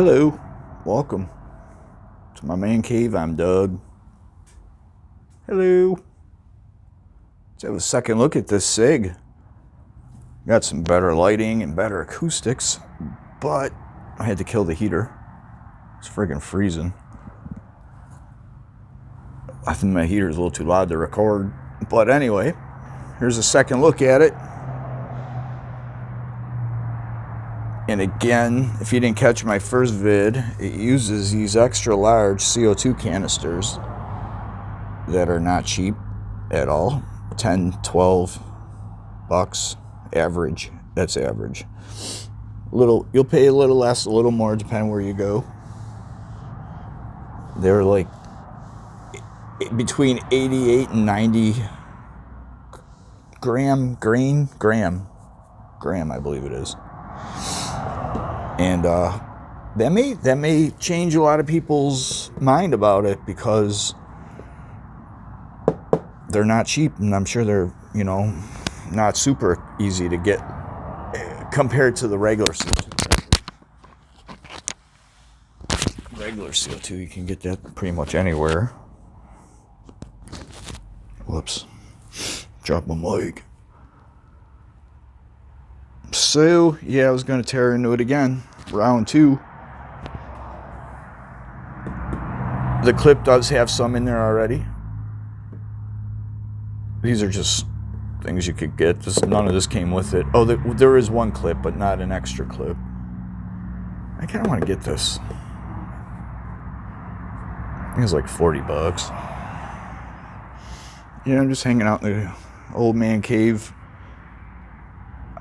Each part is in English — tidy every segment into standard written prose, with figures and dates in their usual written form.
Hello, welcome to my man cave. I'm Doug. Hello. Let's have a second look at this SIG. Got some better lighting and better acoustics, but I had to kill the heater. It's friggin' freezing. I think my heater's a little too loud to record. But anyway, here's a second look at it. And again, if you didn't catch my first vid, it uses these extra large CO2 canisters that are not cheap at all. 10, 12 bucks average. That's average. You'll pay a little less, a little more, depending where you go. They're like between 88 and 90 gram, I believe it is. And that may change a lot of people's mind about it, because they're not cheap, and I'm sure they're, not super easy to get compared to the regular CO2. Regular CO2, you can get that pretty much anywhere. Whoops. Drop my mic. So, yeah, I was going to tear into it again. Round 2. The clip does have some in there already. These are just things you could get. None of this came with it. Oh, there is one clip, but not an extra clip. I kind of want to get this. I think it's like 40 bucks. Yeah, I'm just hanging out in the old man cave.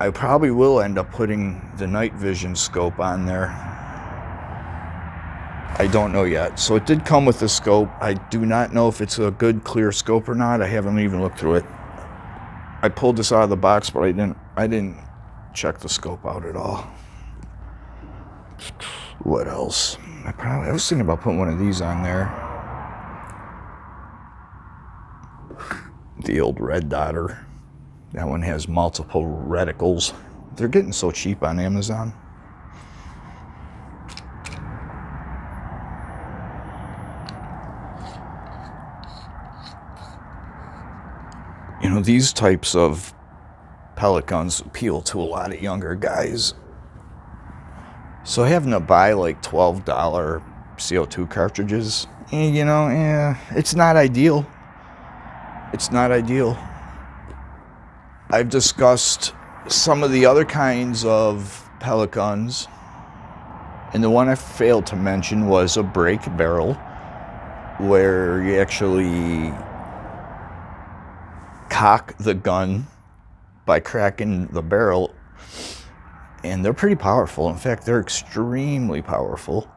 I probably will end up putting the night vision scope on there. I don't know yet. So it did come with the scope. I do not know if it's a good clear scope or not. I haven't even looked through it. I pulled this out of the box, but I didn't check the scope out at all. What else? I was thinking about putting one of these on there. The old red dotter. That one has multiple reticles. They're getting so cheap on Amazon. These types of pellet guns appeal to a lot of younger guys. So having to buy like $12 CO2 cartridges, it's not ideal. It's not ideal. I've discussed some of the other kinds of pellet guns, and the one I failed to mention was a break barrel, where you actually cock the gun by cracking the barrel, and they're pretty powerful. In fact, they're extremely powerful.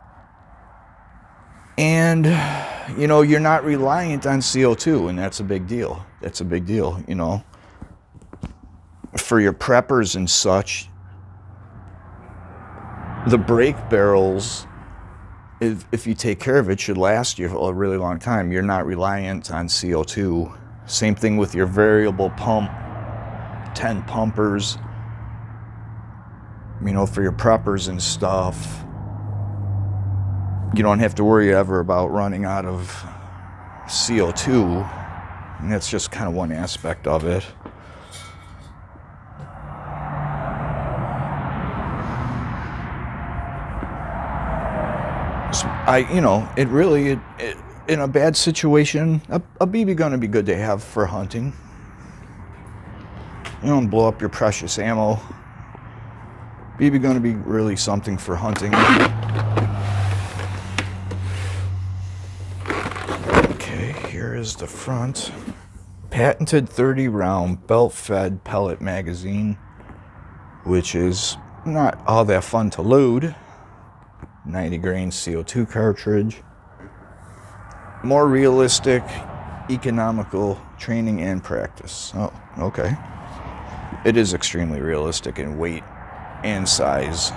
And you're not reliant on CO2, and that's a big deal. For your preppers and such, the brake barrels, if you take care of it, should last you a really long time. You're not reliant on CO2. Same thing with your variable pump, 10 pumpers. For your preppers and stuff, you don't have to worry ever about running out of CO2. And that's just kind of one aspect of it. In a bad situation, a BB gun would be good to have for hunting. You don't blow up your precious ammo. BB gun would be really something for hunting. Okay, here is the front. Patented 30-round belt-fed pellet magazine, which is not all that fun to load. 90 grain CO2 cartridge. More realistic, economical training and practice. Oh, okay. It is extremely realistic in weight and size.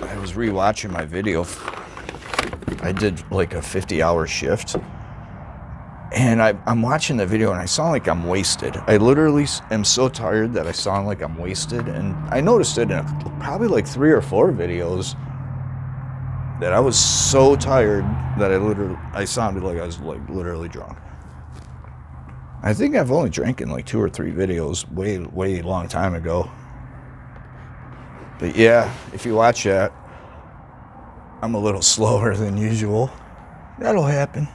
I was rewatching my video. I did like a 50-hour shift, And I'm watching the video and I sound like I'm wasted. I literally am so tired that I sound like I'm wasted. And I noticed it in probably like 3 or 4 videos that I was so tired that I sounded like I was like literally drunk. I think I've only drank in like 2 or 3 videos way long time ago. But yeah, if you watch that, I'm a little slower than usual. That'll happen.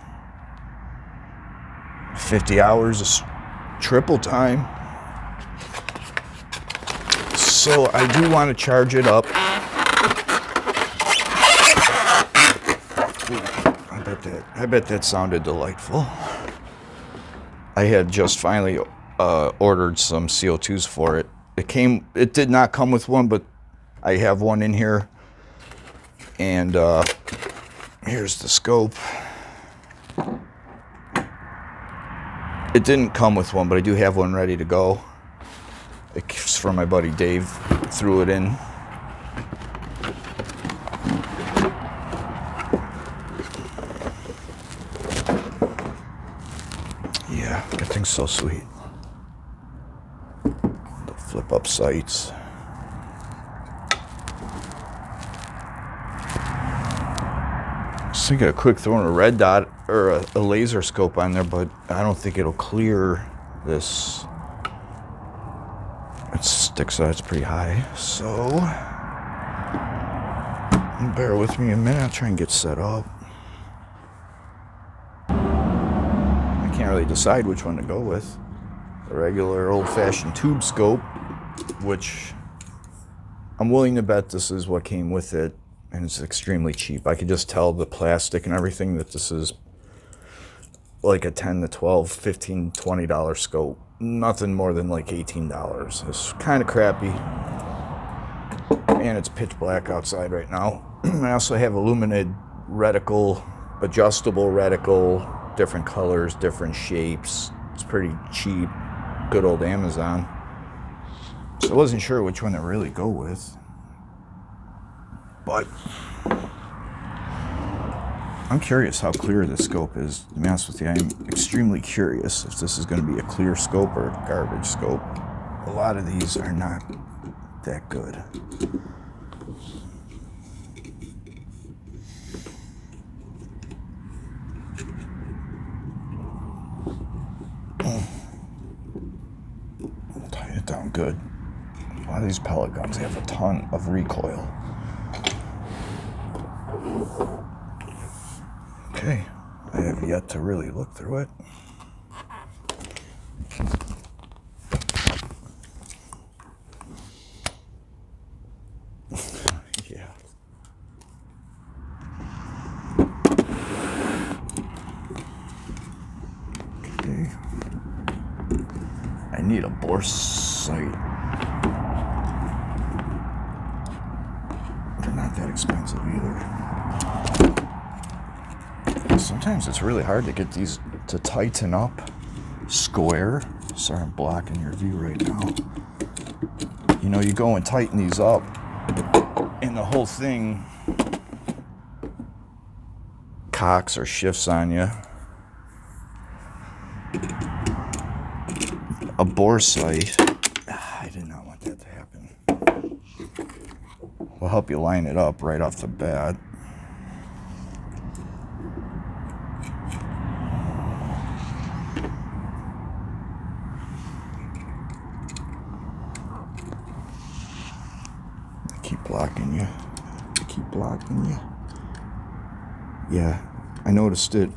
50 hours is triple time. So I do want to charge it up. I bet that sounded delightful. I had just finally ordered some CO2s for it. It did not come with one, but I have one in here. And here's the scope. It didn't come with one, but I do have one ready to go. It's from my buddy Dave. Threw it in. Yeah, everything's so sweet. The flip up sights. I was thinking of quick throwing a red dot or a laser scope on there, but I don't think it'll clear this. It sticks out, it's pretty high. So, bear with me a minute, I'll try and get set up. I can't really decide which one to go with. The regular old-fashioned tube scope, which I'm willing to bet this is what came with it, and it's extremely cheap. I could just tell the plastic and everything that this is like a $10 to $12, $15, $20 scope. Nothing more than like $18. It's kind of crappy. And it's pitch black outside right now. I also have illuminated reticle, adjustable reticle, different colors, different shapes. It's pretty cheap. Good old Amazon. So I wasn't sure which one to really go with. But I'm curious how clear this scope is. To be honest with you, I'm extremely curious if this is going to be a clear scope or a garbage scope. A lot of these are not that good. Tighten it down good. A lot of these pellet guns have a ton of recoil. Okay, I have yet to really look through it. Yeah. Okay. I need a bore sight. They're not that expensive either. Sometimes it's really hard to get these to tighten up square. Sorry, I'm blocking your view right now. You know, you go and tighten these up, and the whole thing cocks or shifts on you. A bore sight, I did not want that to happen. Will help you line it up right off the bat. Blocking you. Keep blocking you. Yeah, I noticed it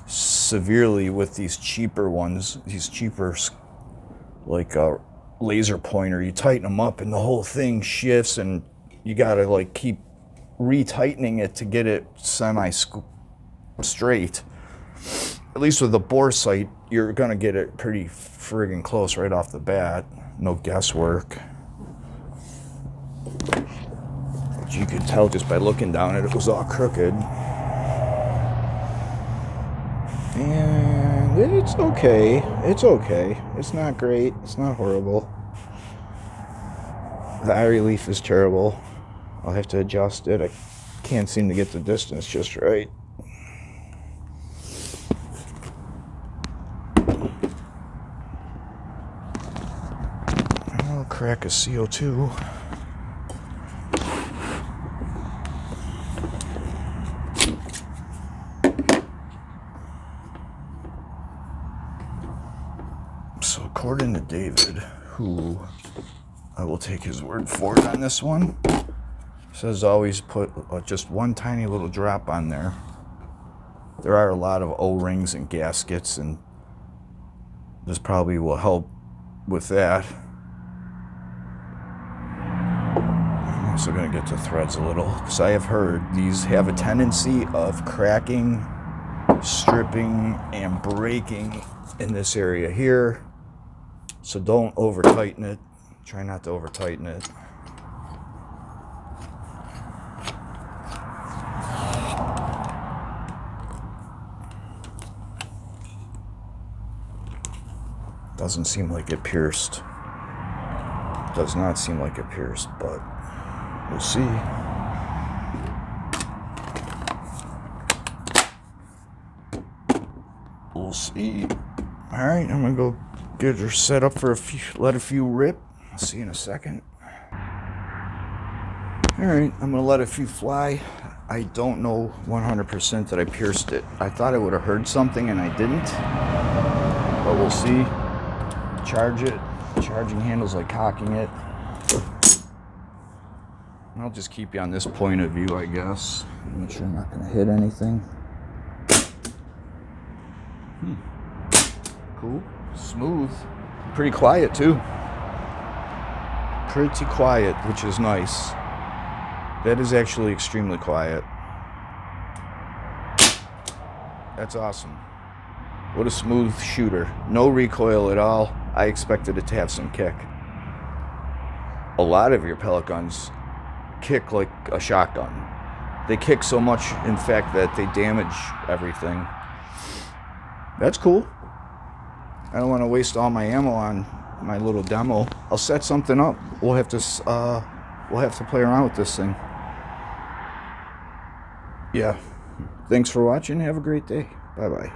severely with these cheaper ones. These cheaper, like a laser pointer. You tighten them up, and the whole thing shifts, and you gotta like keep retightening it to get it semi-straight. At least with the bore sight, you're gonna get it pretty friggin' close right off the bat. No guesswork. You could tell just by looking down it was all crooked. And it's okay. It's okay. It's not great. It's not horrible. The eye relief is terrible. I'll have to adjust it. I can't seem to get the distance just right. I'll crack a CO2. So according to David, who I will take his word for it on this one, says always put just one tiny little drop on there. There are a lot of O-rings and gaskets, and this probably will help with that. I'm also going to get to threads a little, because I have heard these have a tendency of cracking, stripping, and breaking in this area here. So don't over tighten it. Try not to over tighten it. Doesn't seem like it pierced. Does not seem like it pierced, but we'll see. We'll see. All right, I'm gonna go get her set up for let a few rip. I'll see you in a second. All right, I'm gonna let a few fly. I don't know 100% that I pierced it. I thought I would have heard something and I didn't, but we'll see. Charge it. Charging handles like cocking it. I'll just keep you on this point of view, I guess. Make sure I'm not going to hit anything. Cool. Smooth. Pretty quiet, too. Pretty quiet, which is nice. That is actually extremely quiet. That's awesome. What a smooth shooter. No recoil at all. I expected it to have some kick. A lot of your pellet guns kick like a shotgun. They kick so much, in fact, that they damage everything. That's cool. I don't want to waste all my ammo on my little demo. I'll set something up. We'll have to play around with this thing. Yeah. Thanks for watching. Have a great day. Bye-bye.